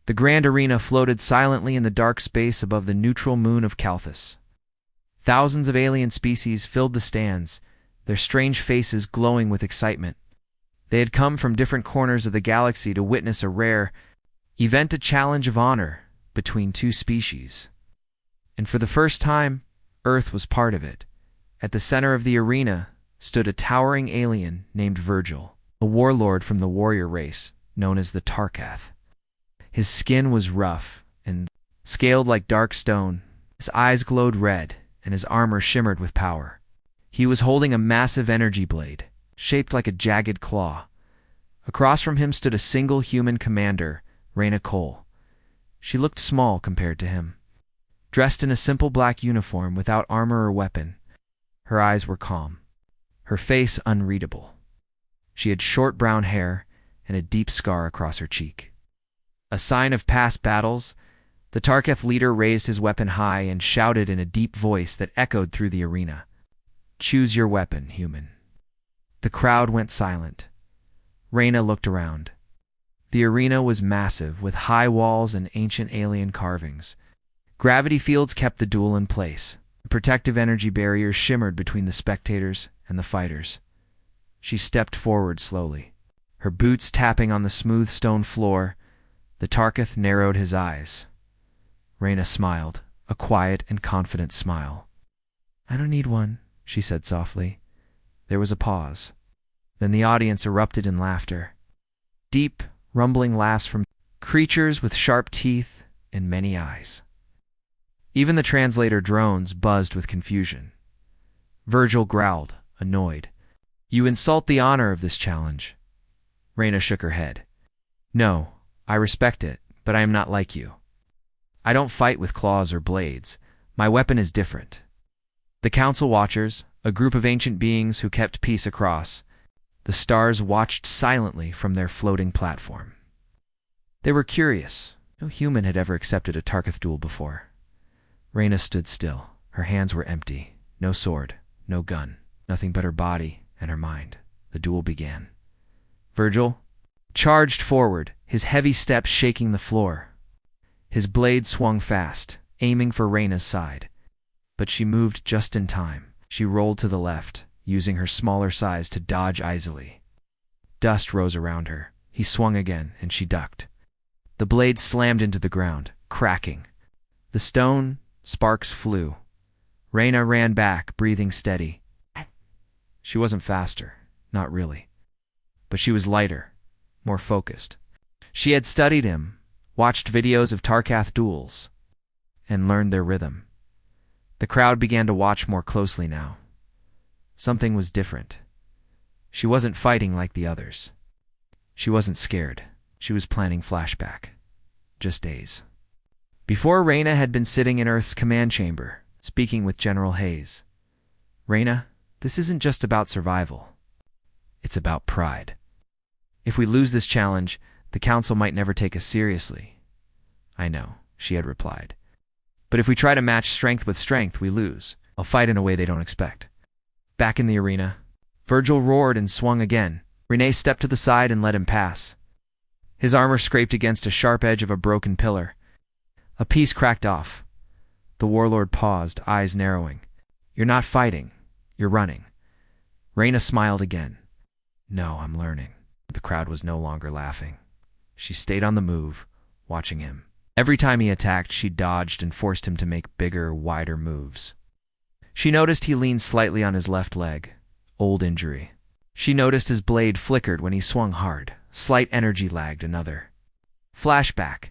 The grand arena floated silently in the dark space above the neutral moon of Calthus. Thousands of alien species filled the stands, their strange faces glowing with excitement. They had come from different corners of the galaxy to witness a rare event, a challenge of honor between two species. And for the first time, Earth was part of it. At the center of the arena stood a towering alien named Virgil, a warlord from the warrior race known as the Tarkath. His skin was rough and scaled like dark stone, his eyes glowed red, and his armor shimmered with power. He was holding a massive energy blade, shaped like a jagged claw. Across from him stood a single human commander, Raina Cole. She looked small compared to him. Dressed in a simple black uniform without armor or weapon, her eyes were calm, her face unreadable. She had short brown hair and a deep scar across her cheek. A sign of past battles, the Tarkath leader raised his weapon high and shouted in a deep voice that echoed through the arena. "Choose your weapon, human." The crowd went silent. Raina looked around. The arena was massive, with high walls and ancient alien carvings. Gravity fields kept the duel in place. Protective energy barriers shimmered between the spectators and the fighters. She stepped forward slowly, her boots tapping on the smooth stone floor. The Tarkath narrowed his eyes. Raina smiled, a quiet and confident smile. "I don't need one," she said softly. There was a pause. Then the audience erupted in laughter. Deep, rumbling laughs from creatures with sharp teeth and many eyes. Even the translator drones buzzed with confusion. Virgil growled, annoyed. "You insult the honor of this challenge." Raina shook her head. "No, I respect it, but I am not like you. I don't fight with claws or blades. My weapon is different." The Council Watchers, a group of ancient beings who kept peace across the stars, watched silently from their floating platform. They were curious. No human had ever accepted a Tarkath duel before. Raina stood still. Her hands were empty. No sword, no gun, nothing but her body and her mind. The duel began. Virgil charged forward, his heavy steps shaking the floor. His blade swung fast, aiming for Raina's side. But she moved just in time. She rolled to the left, using her smaller size to dodge easily. Dust rose around her. He swung again, and she ducked. The blade slammed into the ground, cracking. The stone sparks flew. Raina ran back, breathing steady. She wasn't faster, not really. But she was lighter, more focused. She had studied him, watched videos of Tarkath duels, and learned their rhythm. The crowd began to watch more closely now. Something was different. She wasn't fighting like the others. She wasn't scared. She was planning flashback. Just days. Before, Raina had been sitting in Earth's command chamber, speaking with General Hayes. "Raina, this isn't just about survival. It's about pride. If we lose this challenge, the Council might never take us seriously." "I know," she had replied. "But if we try to match strength with strength, we lose. I'll fight in a way they don't expect." Back in the arena, Virgil roared and swung again. Renee stepped to the side and let him pass. His armor scraped against a sharp edge of a broken pillar. A piece cracked off. The warlord paused, eyes narrowing. "You're not fighting. You're running." Raina smiled again. "No, I'm learning." The crowd was no longer laughing. She stayed on the move, watching him. Every time he attacked, she dodged and forced him to make bigger, wider moves. She noticed he leaned slightly on his left leg. Old injury. She noticed his blade flickered when he swung hard. Slight energy lagged. Another. Flashback.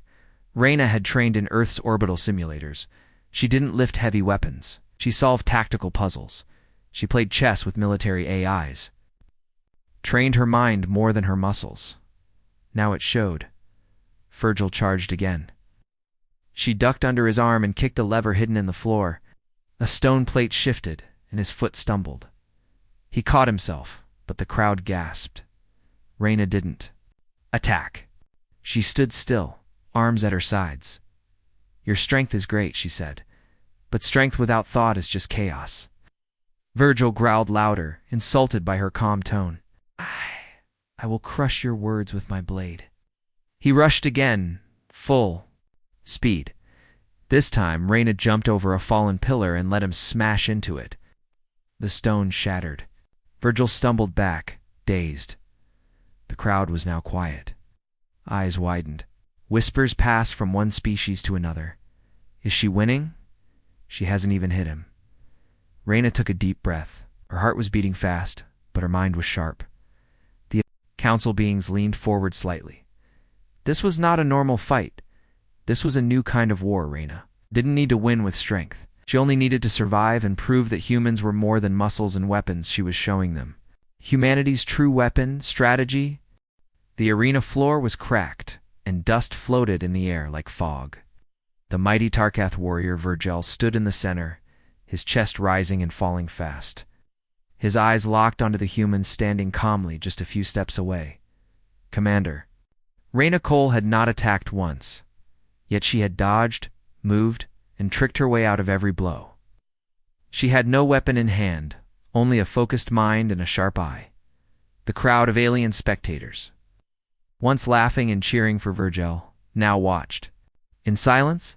Raina had trained in Earth's orbital simulators. She didn't lift heavy weapons. She solved tactical puzzles. She played chess with military AIs. Trained her mind more than her muscles. Now it showed. Virgil charged again. She ducked under his arm and kicked a lever hidden in the floor. A stone plate shifted, and his foot stumbled. He caught himself, but the crowd gasped. Raina didn't. Attack. She stood still, arms at her sides. "Your strength is great," she said, "but strength without thought is just chaos." Virgil growled louder, insulted by her calm tone. I will crush your words with my blade." He rushed again, Full speed. This time, Reyna jumped over a fallen pillar and let him smash into it. The stone shattered. Virgil stumbled back, dazed. The crowd was now quiet. Eyes widened. Whispers passed from one species to another. Is she winning? She hasn't even hit him. Reyna took a deep breath. Her heart was beating fast, but her mind was sharp. The council beings leaned forward slightly. This was not a normal fight. This was a new kind of war. Reyna didn't need to win with strength. She only needed to survive and prove that humans were more than muscles and weapons she was showing them. Humanity's true weapon, strategy. The arena floor was cracked, and dust floated in the air like fog. The mighty Tarkath warrior Virgil stood in the center, his chest rising and falling fast. His eyes locked onto the human standing calmly just a few steps away. Commander. Reyna Cole had not attacked once, yet she had dodged, moved, and tricked her way out of every blow. She had no weapon in hand, only a focused mind and a sharp eye. The crowd of alien spectators, once laughing and cheering for Virgil, now watched. In silence,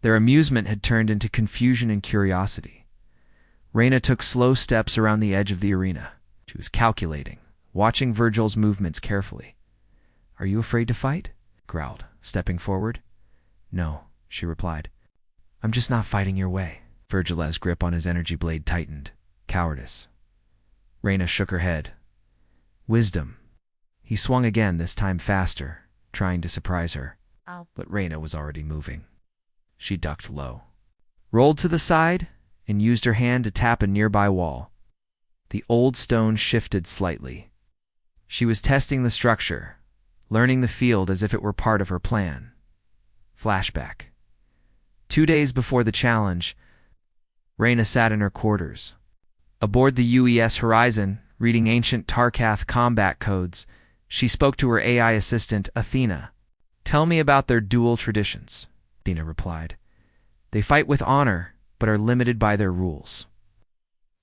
their amusement had turned into confusion and curiosity. Reyna took slow steps around the edge of the arena. She was calculating, watching Virgil's movements carefully. "Are you afraid to fight?" he growled, stepping forward. "No," she replied. "I'm just not fighting your way." Virgil's grip on his energy blade tightened. Cowardice. Reyna shook her head. Wisdom. He swung again, this time faster, trying to surprise her. But Reyna was already moving. She ducked low, rolled to the side, and used her hand to tap a nearby wall. The old stone shifted slightly. She was testing the structure, learning the field as if it were part of her plan. Flashback. 2 days before the challenge, Reyna sat in her quarters. Aboard the UES Horizon, reading ancient Tarkath combat codes, she spoke to her AI assistant, Athena. "Tell me about their dual traditions," Athena replied. "They fight with honor, but are limited by their rules.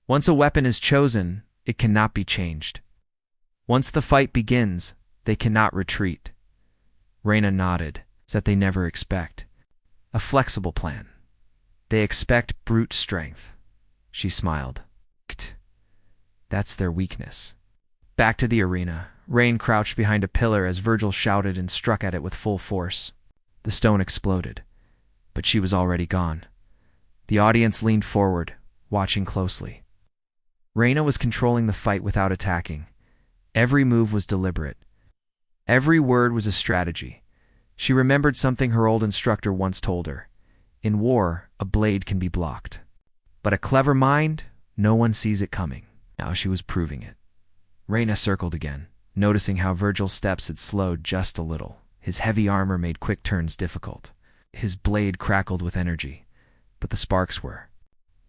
Once a weapon is chosen, it cannot be changed. Once the fight begins, they cannot retreat." Reyna nodded, that they never expect. A flexible plan. They expect brute strength. She smiled. That's their weakness. Back to the arena. Rain crouched behind a pillar as Virgil shouted and struck at it with full force. The stone exploded, but she was already gone. The audience leaned forward, watching closely. Reyna was controlling the fight without attacking. Every move was deliberate. Every word was a strategy. She remembered something her old instructor once told her. In war, a blade can be blocked. But a clever mind, no one sees it coming. Now she was proving it. Reyna circled again, noticing how Virgil's steps had slowed just a little. His heavy armor made quick turns difficult. His blade crackled with energy, but the sparks were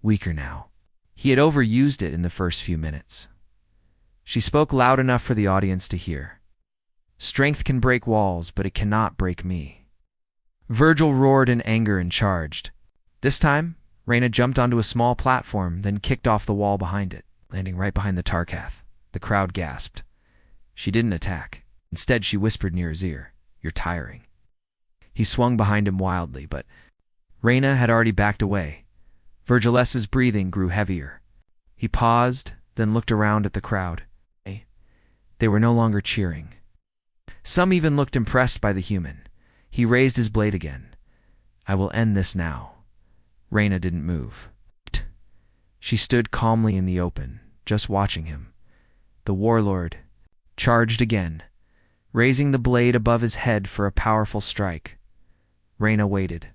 weaker now. He had overused it in the first few minutes. She spoke loud enough for the audience to hear. "Strength can break walls, but it cannot break me." Virgil roared in anger and charged. This time, Reyna jumped onto a small platform, then kicked off the wall behind it, landing right behind the Tarkath. The crowd gasped. She didn't attack. Instead, she whispered near his ear, "You're tiring." He swung behind him wildly, but Reyna had already backed away. Virgil's breathing grew heavier. He paused, then looked around at the crowd. They were no longer cheering. Some even looked impressed by the human. He raised his blade again. "I will end this now." Reyna didn't move. She stood calmly in the open, just watching him. The warlord charged again, raising the blade above his head for a powerful strike. Reyna waited. ...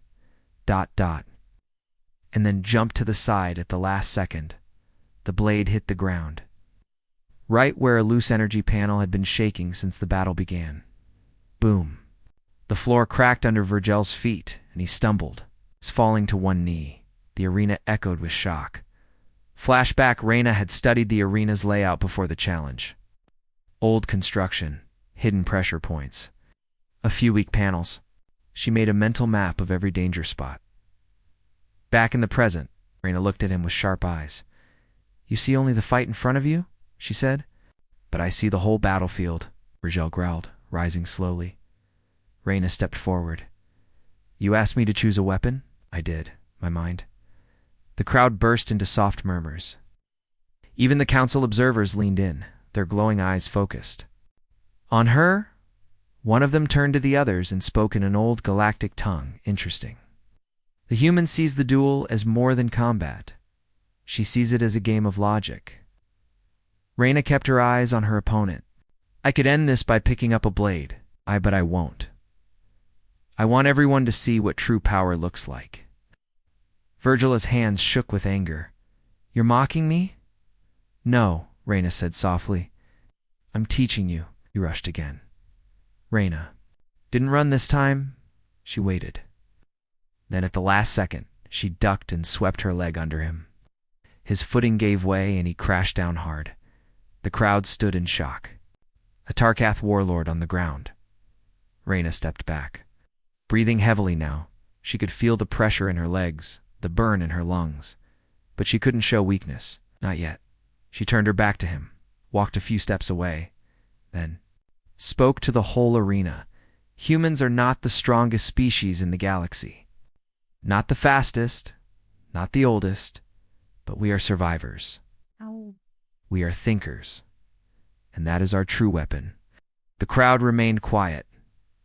and then jumped to the side at the last second. The blade hit the ground, right where a loose energy panel had been shaking since the battle began. Boom. The floor cracked under Virgil's feet, and he stumbled, falling to one knee. The arena echoed with shock. Flashback. Reyna had studied the arena's layout before the challenge. Old construction, hidden pressure points, a few weak panels. She made a mental map of every danger spot. Back in the present, Reyna looked at him with sharp eyes. "You see only the fight in front of you?" she said. "But I see the whole battlefield," Virgil growled, rising slowly. Reyna stepped forward. You asked me to choose a weapon? I did, my mind. The crowd burst into soft murmurs. Even the council observers leaned in, their glowing eyes focused. On her? One of them turned to the others and spoke in an old galactic tongue. Interesting. The human sees the duel as more than combat. She sees it as a game of logic. Reyna kept her eyes on her opponent. I could end this by picking up a blade. But I won't. I want everyone to see what true power looks like. Virgil's hands shook with anger. You're mocking me? No, Reyna said softly. I'm teaching you. He rushed again. Reyna didn't run this time. She waited. Then at the last second, she ducked and swept her leg under him. His footing gave way and he crashed down hard. The crowd stood in shock. A Tarkath warlord on the ground. Reyna stepped back. Breathing heavily now, she could feel the pressure in her legs, the burn in her lungs. But she couldn't show weakness. Not yet. She turned her back to him, walked a few steps away, then spoke to the whole arena. Humans are not the strongest species in the galaxy. Not the fastest, not the oldest, but we are survivors. Ow. We are thinkers. And that is our true weapon. The crowd remained quiet.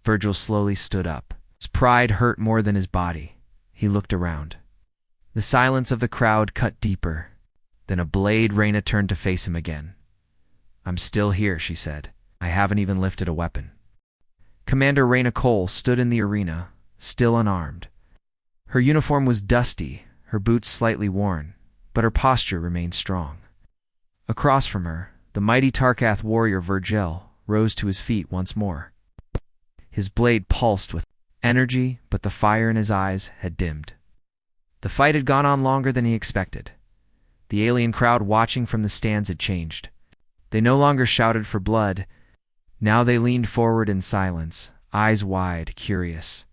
Virgil slowly stood up. His pride hurt more than his body. He looked around. The silence of the crowd cut deeper. Then a blade Reyna turned to face him again. I'm still here, she said. I haven't even lifted a weapon. Commander Reyna Cole stood in the arena, still unarmed. Her uniform was dusty, her boots slightly worn, but her posture remained strong. Across from her, the mighty Tarkath warrior Virgil rose to his feet once more. His blade pulsed with energy, but the fire in his eyes had dimmed. The fight had gone on longer than he expected. The alien crowd watching from the stands had changed. They no longer shouted for blood. Now they leaned forward in silence, eyes wide, curious.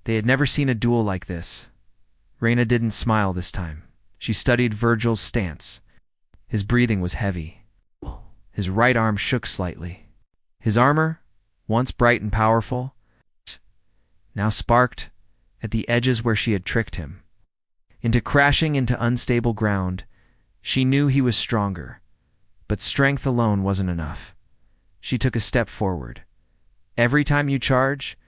They had never seen a duel like this. Reyna didn't smile this time. She studied Virgil's stance. His breathing was heavy. His right arm shook slightly. His armor, once bright and powerful, now sparked at the edges where she had tricked him. Crashing into unstable ground, she knew he was stronger, but strength alone wasn't enough. She took a step forward. Every time you charge,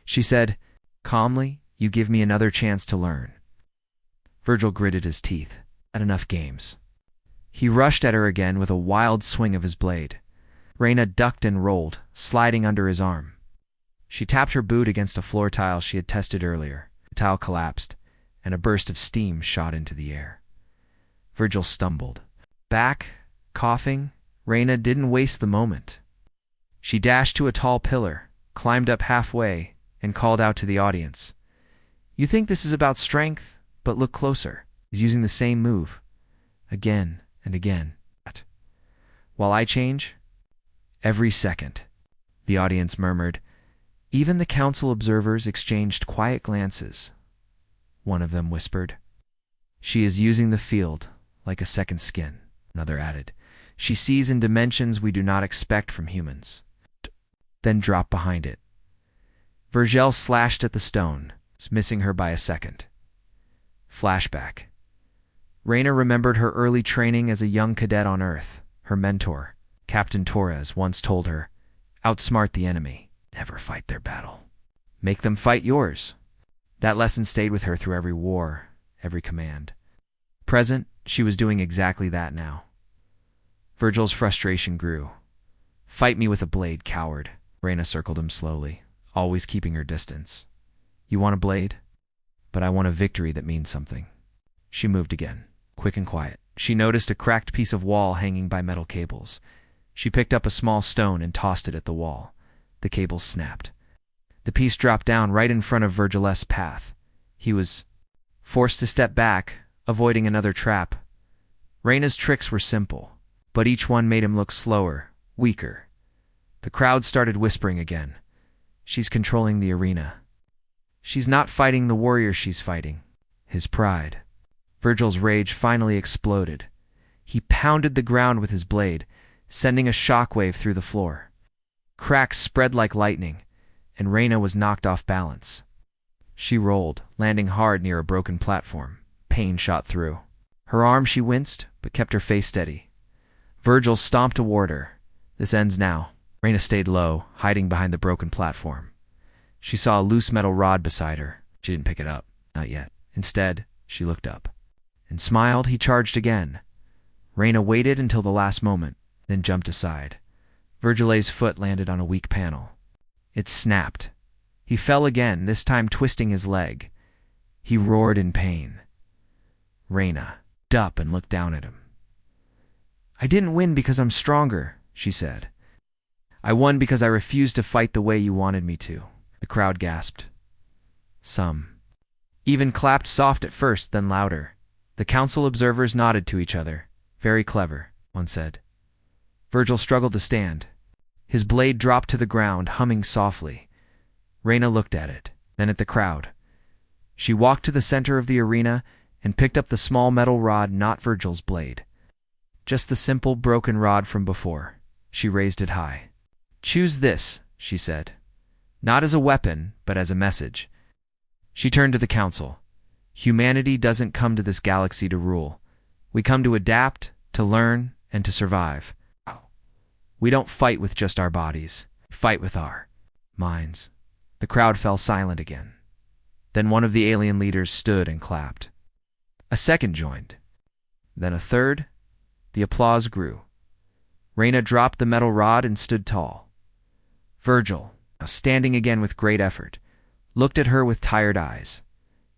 she said, calmly, you give me another chance to learn. Virgil gritted his teeth. Had enough games. He rushed at her again with a wild swing of his blade. Reyna ducked and rolled, sliding under his arm. She tapped her boot against a floor tile she had tested earlier. The tile collapsed, and a burst of steam shot into the air. Virgil stumbled. Back, coughing, Reyna didn't waste the moment. She dashed to a tall pillar, climbed up halfway, and called out to the audience. You think this is about strength, but look closer. He's using the same move. Again and again. While I change, every second, the audience murmured. Even the council observers exchanged quiet glances. One of them whispered, She is using the field like a second skin. Another added, She sees in dimensions we do not expect from humans. Then dropped behind it. Virgil slashed at the stone, missing her by a second. Flashback. Reyna remembered her early training as a young cadet on Earth. Her mentor, Captain Torres, once told her, outsmart the enemy. Never fight their battle. Make them fight yours. That lesson stayed with her through every war, every command. Present, she was doing exactly that now. Virgil's frustration grew. Fight me with a blade, coward. Reyna circled him slowly, always keeping her distance. You want a blade? But I want a victory that means something. She moved again, quick and quiet. She noticed a cracked piece of wall hanging by metal cables. She picked up a small stone and tossed it at the wall. The cables snapped. The piece dropped down right in front of Virgil's path. He was forced to step back, avoiding another trap. Reyna's tricks were simple, but each one made him look slower, weaker. The crowd started whispering again. She's controlling the arena. She's not fighting the warrior she's fighting. His pride. Virgil's rage finally exploded. He pounded the ground with his blade, sending a shockwave through the floor. Cracks spread like lightning, and Reyna was knocked off balance. She rolled, landing hard near a broken platform. Pain shot through her arm. She winced, but kept her face steady. Virgil stomped toward her. "This ends now." Reyna stayed low, hiding behind the broken platform. She saw a loose metal rod beside her. She didn't pick it up. Not yet. Instead, she looked up and smiled. He charged again. Reyna waited until the last moment, then jumped aside. Virgil's foot landed on a weak panel. It snapped. He fell again, this time twisting his leg. He roared in pain. Reyna stood up and looked down at him. "I didn't win because I'm stronger," she said. "I won because I refused to fight the way you wanted me to." The crowd gasped. Some even clapped, soft at first, then louder. The council observers nodded to each other. "Very clever," one said. Virgil struggled to stand. His blade dropped to the ground, humming softly. Reyna looked at it, then at the crowd. She walked to the center of the arena and picked up the small metal rod, not Virgil's blade. Just the simple, broken rod from before. She raised it high. "Choose this," she said. "Not as a weapon, but as a message." She turned to the council. "Humanity doesn't come to this galaxy to rule. We come to adapt, to learn, and to survive. We don't fight with just our bodies. We fight with our minds." The crowd fell silent again. Then one of the alien leaders stood and clapped. A second joined. Then a third. The applause grew. Reyna dropped the metal rod and stood tall. Virgil, now standing again with great effort, looked at her with tired eyes.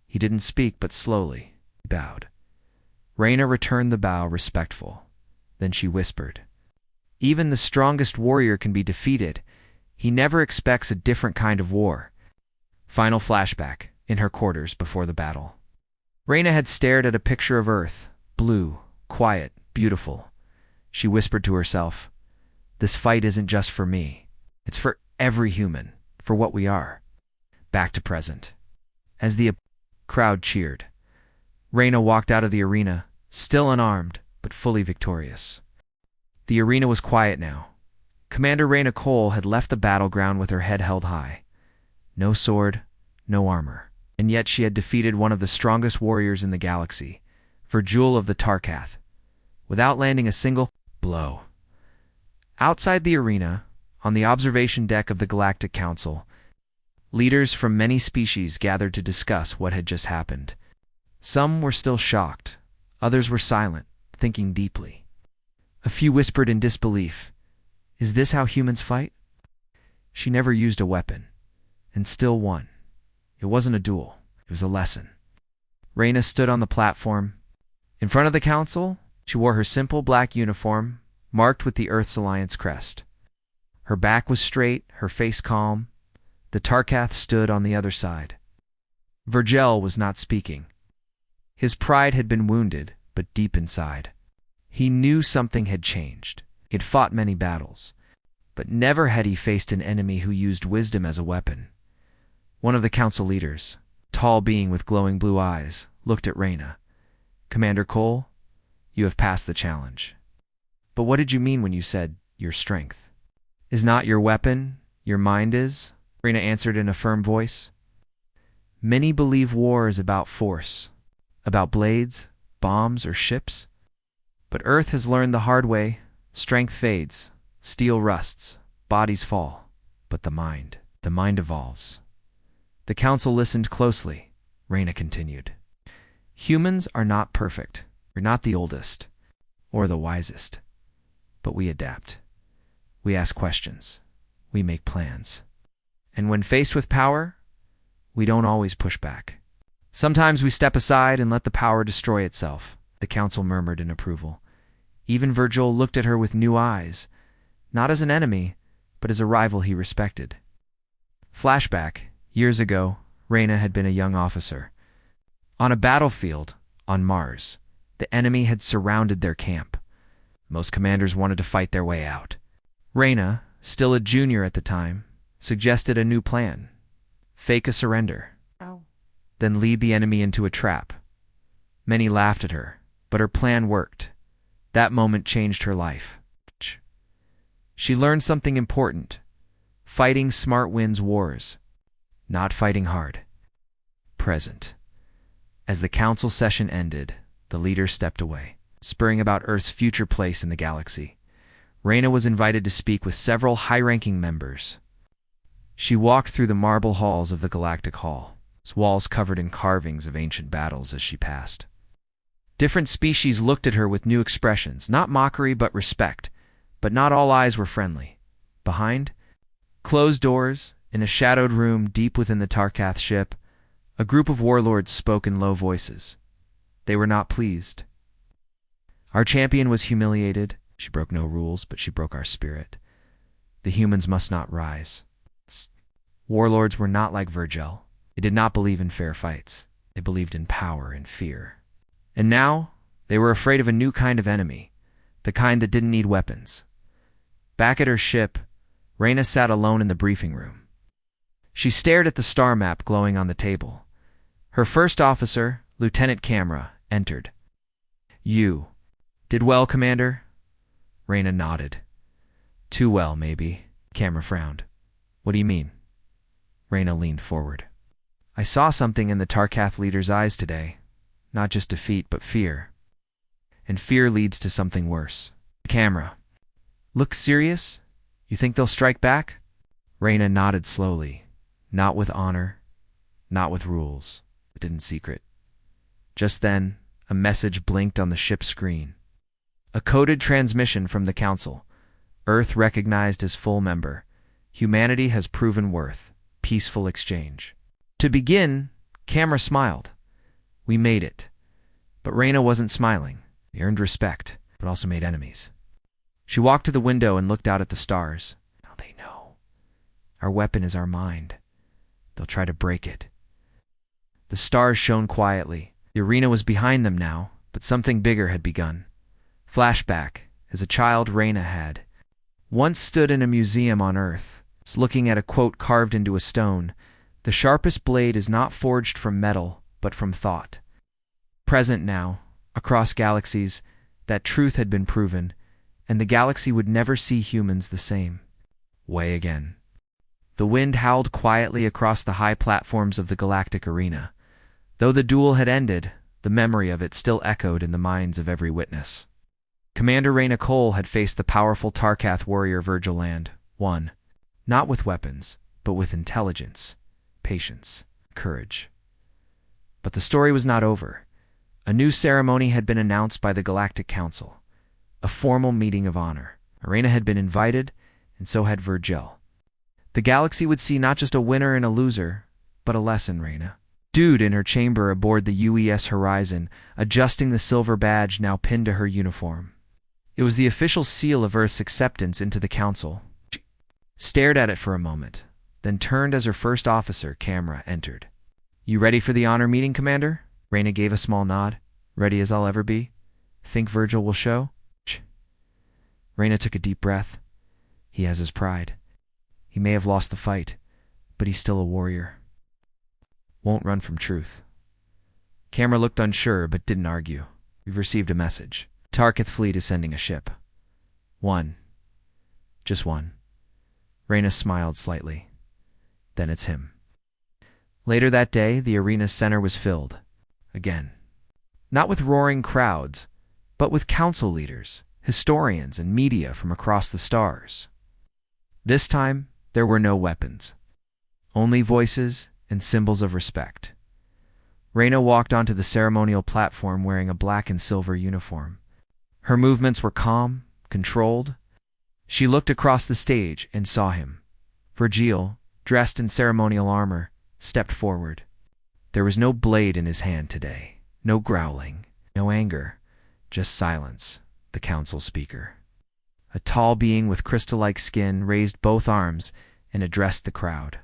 He didn't speak, but slowly he bowed. Reyna returned the bow, respectful. Then she whispered, "Even the strongest warrior can be defeated. He never expects a different kind of war." Final flashback, in her quarters before the battle. Reyna had stared at a picture of Earth, blue, quiet, beautiful. She whispered to herself, "This fight isn't just for me. It's for every human, for what we are." Back to present. As the crowd cheered, Reyna walked out of the arena, still unarmed, but fully victorious. The arena was quiet now. Commander Reyna Cole had left the battleground with her head held high. No sword, no armor. And yet she had defeated one of the strongest warriors in the galaxy, Virgil of the Tarkath, without landing a single blow. Outside the arena, on the observation deck of the Galactic Council, leaders from many species gathered to discuss what had just happened. Some were still shocked. Others were silent, thinking deeply. A few whispered in disbelief. Is this how humans fight? She never used a weapon, and still won. It wasn't a duel. It was a lesson. Reyna stood on the platform. In front of the council, she wore her simple black uniform, marked with the Earth's Alliance crest. Her back was straight, her face calm. The Tarkath stood on the other side. Virgil was not speaking. His pride had been wounded, but deep inside. He knew something had changed. He had fought many battles, but never had he faced an enemy who used wisdom as a weapon. One of the council leaders, a tall being with glowing blue eyes, looked at Reyna. "Commander Cole, you have passed the challenge. But what did you mean when you said your strength is not your weapon, your mind is?" Reyna answered in a firm voice. "Many believe war is about force, about blades, bombs, or ships. But Earth has learned the hard way. Strength fades, steel rusts, bodies fall. But the mind evolves." The council listened closely. Reyna continued. "Humans are not perfect. We're not the oldest or the wisest. But we adapt. We ask questions. We make plans. And when faced with power, we don't always push back. Sometimes we step aside and let the power destroy itself." The council murmured in approval. Even Virgil looked at her with new eyes, not as an enemy, but as a rival he respected. Flashback. Years ago, Reyna had been a young officer. On a battlefield on Mars, the enemy had surrounded their camp. Most commanders wanted to fight their way out. Reyna, still a junior at the time, suggested a new plan. Fake a surrender. Then lead the enemy into a trap. Many laughed at her, but her plan worked. That moment changed her life. She learned something important. Fighting smart wins wars, not fighting hard. present. As the council session ended, the leader stepped away, spurring about Earth's future place in the galaxy. Reyna was invited to speak with several high-ranking members. She walked through the marble halls of the Galactic Hall, its walls covered in carvings of ancient battles as she passed. Different species looked at her with new expressions, not mockery but respect, but not all eyes were friendly. Behind closed doors, in a shadowed room deep within the Tarkath ship, a group of warlords spoke in low voices. They were not pleased. Our champion was humiliated. She broke no rules, but she broke our spirit. The humans must not rise. Warlords were not like Virgil. They did not believe in fair fights. They believed in power and fear. And now, they were afraid of a new kind of enemy, the kind that didn't need weapons. Back at her ship, Reyna sat alone in the briefing room. She stared at the star map glowing on the table. Her first officer, Lieutenant Camera, entered. "You did well, Commander?" Reyna nodded. "Too well, maybe." Camera frowned. "What do you mean?" Reyna leaned forward. "I saw something in the Tarkath leader's eyes today. Not just defeat, but fear. And fear leads to something worse." Camera. "Look serious? You think they'll strike back?" Reyna nodded slowly. Not with honor, not with rules. It didn't secret. Just then, a message blinked on the ship's screen. A coded transmission from the Council. Earth recognized as full member. Humanity has proven worth. Peaceful exchange. To begin, Camera smiled. We made it. But Reyna wasn't smiling. They earned respect, but also made enemies. She walked to the window and looked out at the stars. Now they know. Our weapon is our mind. They'll try to break it. The stars shone quietly. The arena was behind them now, but something bigger had begun. Flashback, as a child Reyna had once stood in a museum on Earth, looking at a quote carved into a stone, "The sharpest blade is not forged from metal, but from thought." Present now, across galaxies, that truth had been proven, and the galaxy would never see humans the same way again. The wind howled quietly across the high platforms of the galactic arena. Though the duel had ended, the memory of it still echoed in the minds of every witness. Commander Reyna Cole had faced the powerful Tarkath warrior Virgil Land, won, not with weapons, but with intelligence, patience, courage. But the story was not over. A new ceremony had been announced by the Galactic Council, a formal meeting of honor. Reyna had been invited, and so had Virgil. The galaxy would see not just a winner and a loser, but a lesson, Reyna. Dude in her chamber aboard the UES Horizon, adjusting the silver badge now pinned to her uniform. It was the official seal of Earth's acceptance into the Council. She stared at it for a moment, then turned as her first officer, Camera, entered. "You ready for the honor meeting, Commander?" Reyna gave a small nod. "Ready as I'll ever be. Think Virgil will show?" Reyna took a deep breath. He has his pride. He may have lost the fight, but he's still a warrior. Won't run from truth. Camera looked unsure, but didn't argue. "We've received a message. Tarkath fleet is sending a ship. One. Just one." Reyna smiled slightly. "Then it's him." Later that day, the arena's center was filled. Again. Not with roaring crowds, but with council leaders, historians, and media from across the stars. This time, there were no weapons. Only voices and symbols of respect. Reyna walked onto the ceremonial platform wearing a black and silver uniform. Her movements were calm, controlled. She looked across the stage and saw him. Virgil, dressed in ceremonial armor, stepped forward. There was no blade in his hand today, no growling, no anger, just silence, the council speaker. A tall being with crystal-like skin raised both arms and addressed the crowd.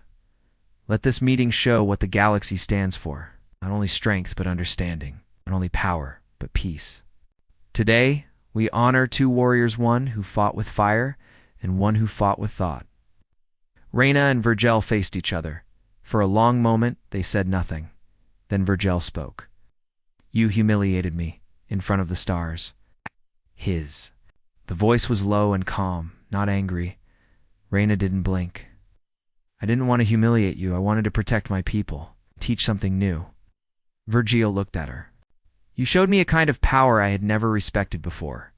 "Let this meeting show what the galaxy stands for. Not only strength, but understanding. Not only power, but peace. Today, we honor two warriors, one who fought with fire and one who fought with thought." Reyna and Virgil faced each other. For a long moment, they said nothing. Then Virgil spoke. "You humiliated me in front of the stars." His. The voice was low and calm, not angry. Reyna didn't blink. "I didn't want to humiliate you. I wanted to protect my people. teach something new. Virgil looked at her. You showed me a kind of power I had never respected before.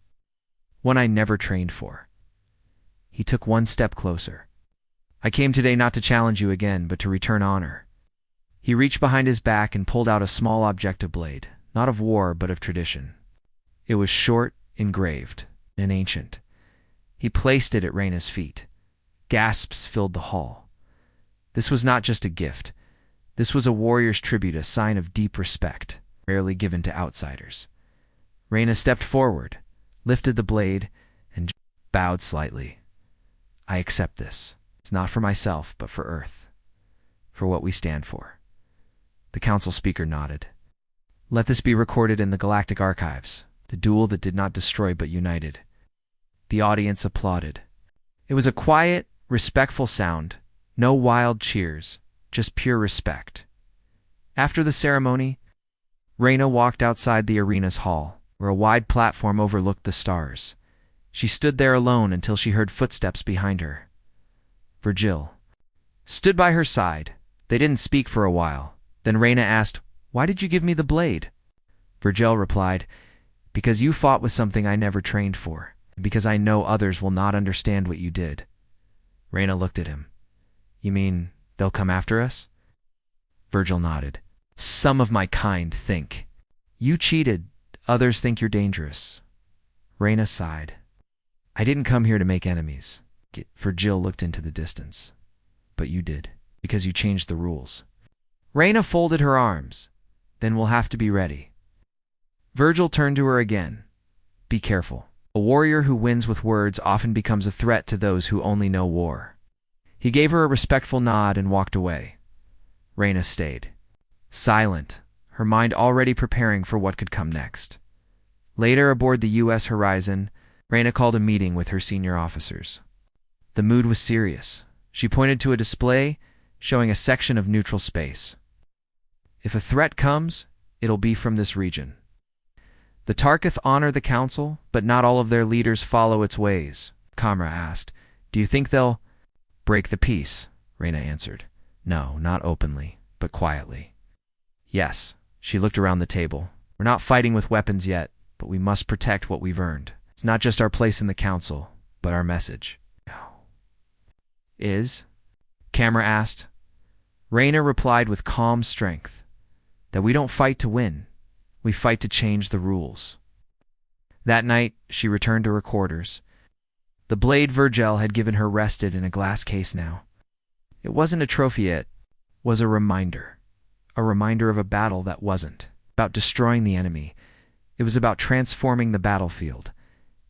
One I never trained for. He took one step closer. I came today not to challenge you again, but to return honor. He reached behind his back and pulled out a small objective blade, not of war, but of tradition. It was short, engraved, and ancient. He placed it at Reyna's feet. Gasps filled the hall. This was not just a gift. This was a warrior's tribute, a sign of deep respect, rarely given to outsiders. Reyna stepped forward, lifted the blade, and bowed slightly. I accept this. It's not for myself, but for Earth. For what we stand for. The council speaker nodded. Let this be recorded in the galactic archives. The duel that did not destroy but united. The audience applauded. It was a quiet, respectful sound. No wild cheers, just pure respect. After the ceremony, Reyna walked outside the arena's hall, where a wide platform overlooked the stars. She stood there alone until she heard footsteps behind her. Virgil stood by her side. They didn't speak for a while. Then Reyna asked, Why did you give me the blade? Virgil replied, Because you fought with something I never trained for, and because I know others will not understand what you did. Reyna looked at him. You mean they'll come after us? Virgil nodded. Some of my kind think. You cheated. Others think you're dangerous. Reyna sighed. I didn't come here to make enemies. Virgil looked into the distance. But you did, because you changed the rules. Reyna folded her arms. Then we'll have to be ready. Virgil turned to her again. Be careful. A warrior who wins with words often becomes a threat to those who only know war. He gave her a respectful nod and walked away. Reyna stayed. Silent, her mind already preparing for what could come next. Later, aboard the U.S. Horizon, Reyna called a meeting with her senior officers. The mood was serious. She pointed to a display showing a section of neutral space. If a threat comes, it'll be from this region. The Tarkith honor the council, but not all of their leaders follow its ways. Kamra asked, Do you think they'll break the peace? Reyna answered. No, not openly, but quietly. Yes, she looked around the table. We're not fighting with weapons yet, but we must protect what we've earned. It's not just our place in the council, but our message. Is? Kamra asked. Reyna replied with calm strength, that we don't fight to win. We fight to change the rules. That night, she returned to her quarters. The blade Virgil had given her rested in a glass case now. It wasn't a trophy, it was a reminder of a battle that wasn't about destroying the enemy. It was about transforming the battlefield.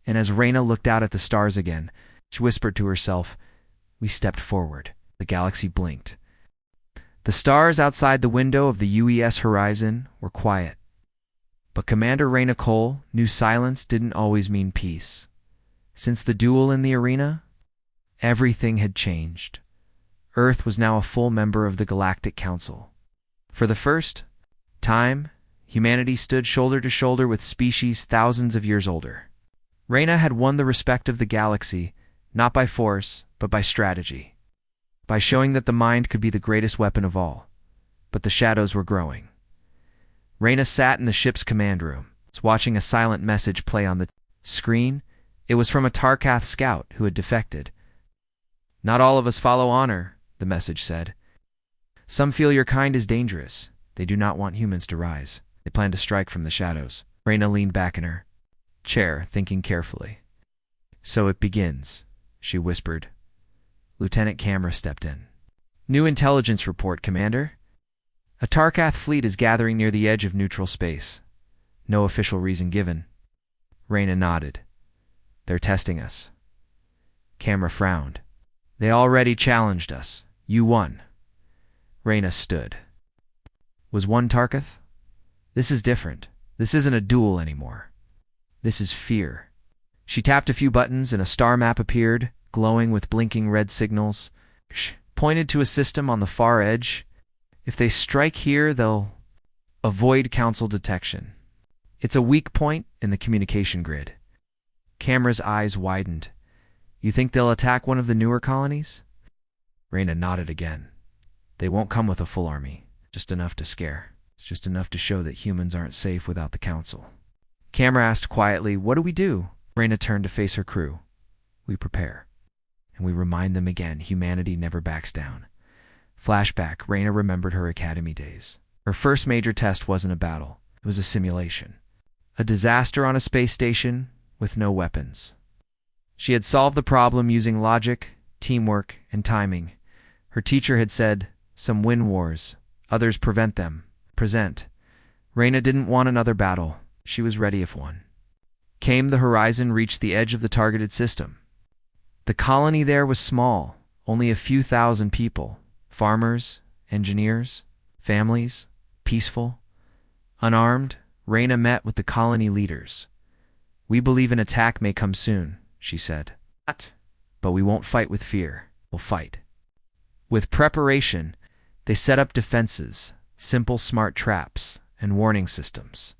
And as Reyna looked out at the stars again, she whispered to herself, We stepped forward. The galaxy blinked. The stars outside the window of the UES Horizon were quiet. But Commander Reyna Cole knew silence didn't always mean peace. Since the duel in the arena, everything had changed. Earth was now a full member of the Galactic Council. For the first time, humanity stood shoulder to shoulder with species thousands of years older. Reyna had won the respect of the galaxy, not by force, but by strategy. By showing that the mind could be the greatest weapon of all. But the shadows were growing. Reyna sat in the ship's command room, watching a silent message play on the screen. It was from a Tarkath scout who had defected. Not all of us follow honor, the message said. Some feel your kind is dangerous. They do not want humans to rise. They plan to strike from the shadows. Reyna leaned back in her chair, thinking carefully. So it begins, she whispered. Lieutenant Kamra stepped in. New intelligence report, Commander. A Tarkath fleet is gathering near the edge of neutral space. No official reason given. Reyna nodded. They're testing us. Kamra frowned. They already challenged us. You won. Reyna stood. Was one Tarkath? This is different. This isn't a duel anymore. This is fear. She tapped a few buttons and a star map appeared, glowing with blinking red signals. She pointed to a system on the far edge. If they strike here, they'll avoid council detection. It's a weak point in the communication grid. Kamra's eyes widened. You think they'll attack one of the newer colonies? Reyna nodded again. They won't come with a full army. Just enough to scare. It's just enough to show that humans aren't safe without the council. Camera asked quietly, "What do we do?" Reyna turned to face her crew. "We prepare. And we remind them again, humanity never backs down." Flashback, Reyna remembered her academy days. Her first major test wasn't a battle. It was a simulation. A disaster on a space station with no weapons. She had solved the problem using logic, teamwork, and timing. Her teacher had said, "Some win wars, others prevent them." Present. Reyna didn't want another battle. She was ready if one came. The horizon reached the edge of the targeted system. The colony there was small, only a few thousand people. Farmers, engineers, families, peaceful. Unarmed, Reyna met with the colony leaders. "We believe an attack may come soon," she said. "But we won't fight with fear. We'll fight with preparation." They set up defenses, simple smart traps, and warning systems.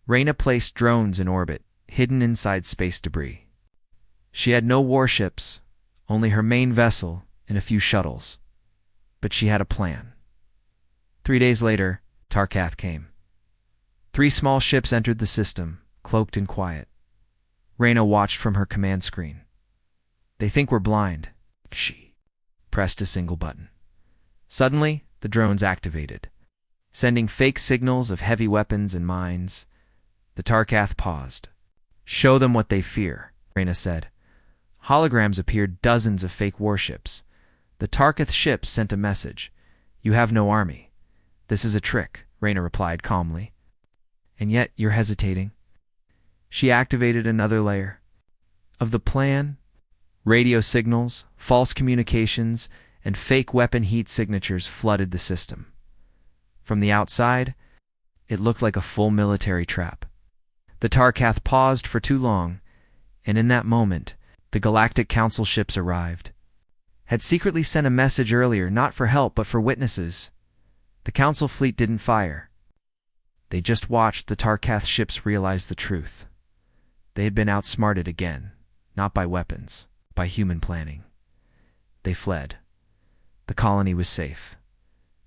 Reyna placed drones in orbit, hidden inside space debris. She had no warships, only her main vessel and a few shuttles. But she had a plan. 3 days later, Tarkath came. 3 small ships entered the system, cloaked in quiet. Reyna watched from her command screen. "They think we're blind." She pressed a single button. Suddenly, the drones activated, sending fake signals of heavy weapons and mines. The Tarkath paused. "Show them what they fear," Reyna said. Holograms appeared, dozens of fake warships. The Tarkath ships sent a message. "You have no army." "This is a trick," Reyna replied calmly. "And yet you're hesitating." She activated another layer of the plan. Radio signals, false communications, and fake weapon heat signatures flooded the system. From the outside, it looked like a full military trap. The Tarkath paused for too long, and in that moment, the Galactic Council ships arrived. Had secretly sent a message earlier, not for help but for witnesses. The Council fleet didn't fire. They just watched the Tarkath ships realize the truth. They had been outsmarted again, not by weapons, by human planning. They fled. The colony was safe.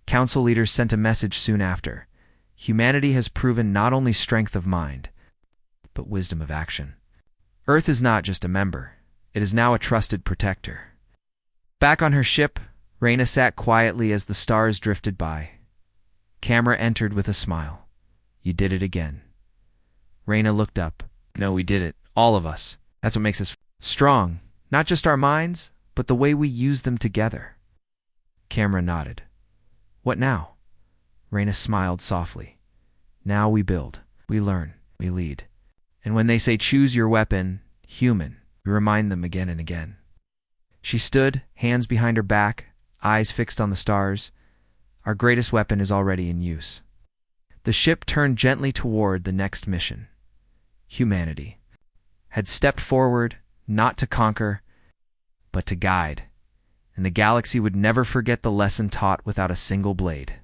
Council leaders sent a message soon after. Humanity has proven not only strength of mind, but wisdom of action. Earth is not just a member. It is now a trusted protector. Back on her ship, Reyna sat quietly as the stars drifted by. Camera entered with a smile. "You did it again." Reyna looked up. "No, we did it. All of us. That's what makes us strong. Not just our minds, but the way we use them together." Camera nodded. "What now?" Reyna smiled softly. "Now we build. We learn. We lead. And when they say choose your weapon, human, we remind them again and again." She stood, hands behind her back, eyes fixed on the stars. "Our greatest weapon is already in use." The ship turned gently toward the next mission. Humanity had stepped forward, not to conquer, but to guide. And the galaxy would never forget the lesson taught without a single blade.